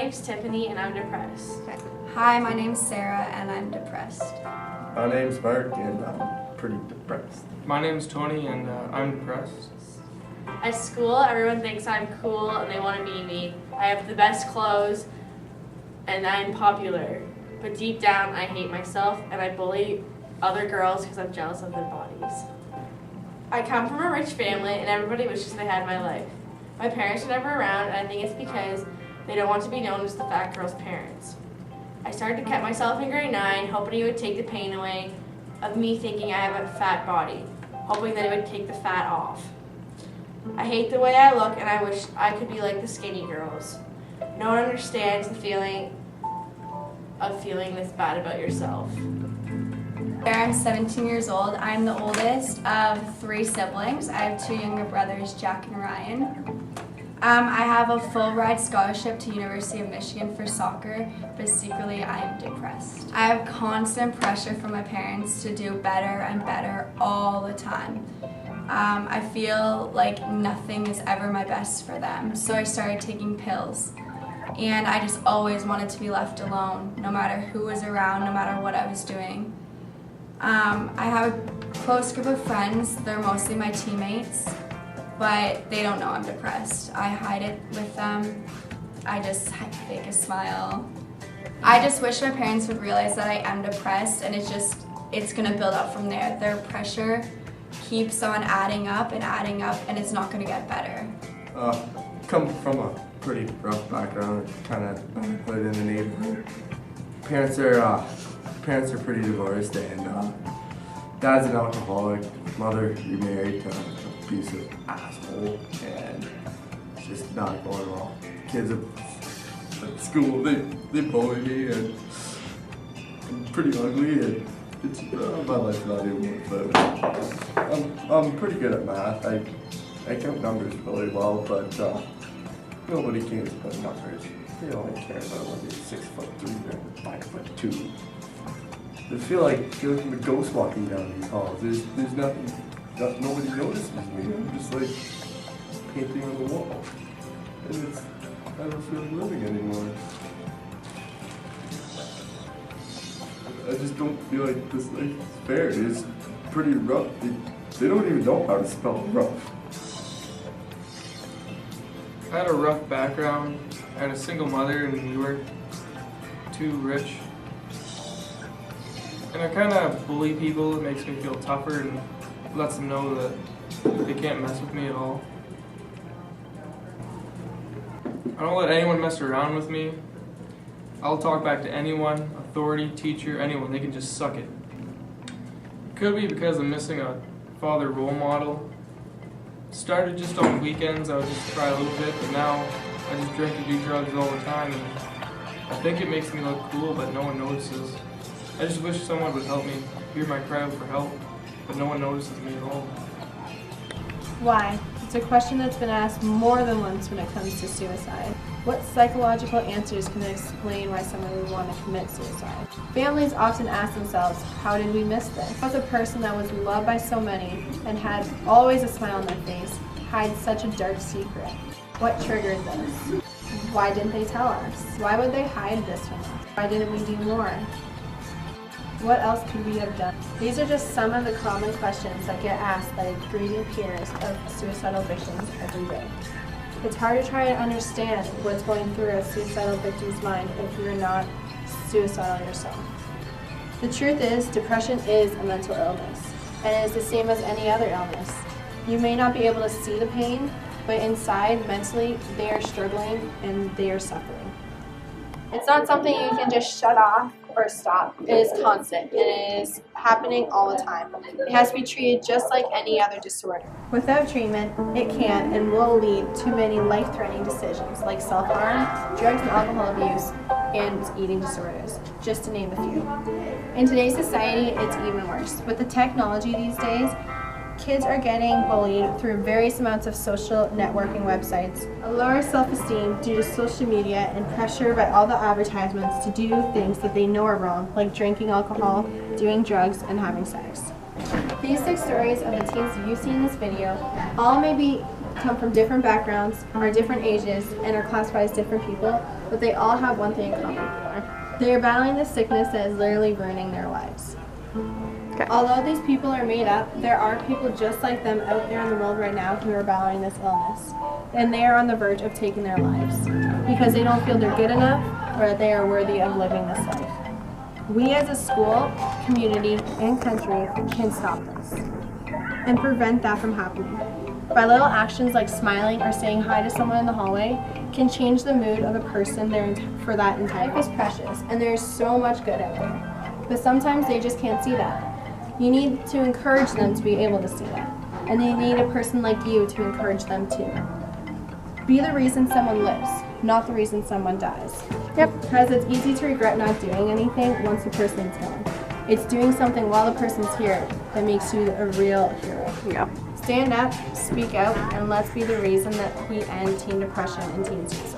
name's Tiffany and I'm depressed. Okay. Hi, my name's Sarah and I'm depressed. My name's Mark and I'm pretty depressed. My name's Tony and I'm depressed. At school, everyone thinks I'm cool and they want to be me. I have the best clothes and I'm popular. But deep down, I hate myself and I bully other girls because I'm jealous of their bodies. I come from a rich family and everybody wishes they had my life. My parents are never around and I think it's because they don't want to be known as the fat girl's parents. I started to cut myself in grade 9, hoping it would take the pain away of me thinking I have a fat body, hoping that it would take the fat off. I hate the way I look and I wish I could be like the skinny girls. No one understands the feeling of feeling this bad about yourself. I'm 17 years old. I'm the oldest of 3 siblings. I have 2 younger brothers, Jack and Ryan. I have a full ride scholarship to University of Michigan for soccer, but secretly I am depressed. I have constant pressure from my parents to do better and better all the time. I feel like nothing is ever my best for them, so I started taking pills. And I just always wanted to be left alone, no matter who was around, no matter what I was doing. I have a close group of friends. They're mostly my teammates, but they don't know I'm depressed. I hide it with them. I just fake a smile. I just wish my parents would realize that I am depressed, and it's gonna build up from there. Their pressure keeps on adding up, and it's not gonna get better. Come from a pretty rough background, kind of lived in the neighborhood. Parents are pretty divorced, and dad's an alcoholic. Mother remarried to a piece of asshole, and it's just not going well. Kids at school, they bully me, and I'm pretty ugly, and it's my life's not even worth it. I'm pretty good at math. I count numbers really well, but nobody cares about numbers. They only care about whether you're 6'3" or 5'2". I feel like I'm a ghost walking down these halls. There's nothing, nobody notices me. I'm just like painting on the wall. And I don't feel like living anymore. I just don't feel like this life is fair. It's pretty rough. They don't even know how to spell rough. I had a rough background. I had a single mother and we were too rich. And I kind of bully people. It makes me feel tougher and lets them know that they can't mess with me at all. I don't let anyone mess around with me. I'll talk back to anyone, authority, teacher, anyone. They can just suck it. It could be because I'm missing a father role model. Started just on weekends, I would just try a little bit, but now I just drink and do drugs all the time, and I think it makes me look cool, but no one notices. I just wish someone would help me, hear my cry out for help, but no one notices me at all. Why? It's a question that's been asked more than once when it comes to suicide. What psychological answers can explain why someone would want to commit suicide? Families often ask themselves, how did we miss this? As a person that was loved by so many and had always a smile on their face, hide such a dark secret. What triggered this? Why didn't they tell us? Why would they hide this from us? Why didn't we do more? What else could we have done? These are just some of the common questions that get asked by grieving peers of suicidal victims every day. It's hard to try and understand what's going through a suicidal victim's mind if you're not suicidal yourself. The truth is, depression is a mental illness, and it is the same as any other illness. You may not be able to see the pain, but inside, mentally, they are struggling and they are suffering. It's not something you can just shut off or stop. It is constant. It is happening all the time. It has to be treated just like any other disorder. Without treatment, it can and will lead to many life-threatening decisions like self-harm, drugs and alcohol abuse, and eating disorders, just to name a few. In today's society, it's even worse. With the technology these days, kids are getting bullied through various amounts of social networking websites, a lower self-esteem due to social media, and pressure by all the advertisements to do things that they know are wrong, like drinking alcohol, doing drugs, and having sex. These 6 stories of the teens you see in this video all may be come from different backgrounds, are different ages, and are classified as different people, but they all have one thing in common for. They are battling this sickness that is literally ruining their lives. Okay. Although these people are made up, there are people just like them out there in the world right now who are battling this illness. And they are on the verge of taking their lives because they don't feel they're good enough or that they are worthy of living this life. We as a school, community, and country can stop this and prevent that from happening. By little actions like smiling or saying hi to someone in the hallway can change the mood of a person for that entire life is precious and there is so much good out there. But sometimes they just can't see that. You need to encourage them to be able to see that. And they need a person like you to encourage them too. Be the reason someone lives, not the reason someone dies. Yep. Because it's easy to regret not doing anything once the person's gone. It's doing something while the person's here that makes you a real hero. Yeah. Stand up, speak out, and let's be the reason that we end teen depression and teen suicide.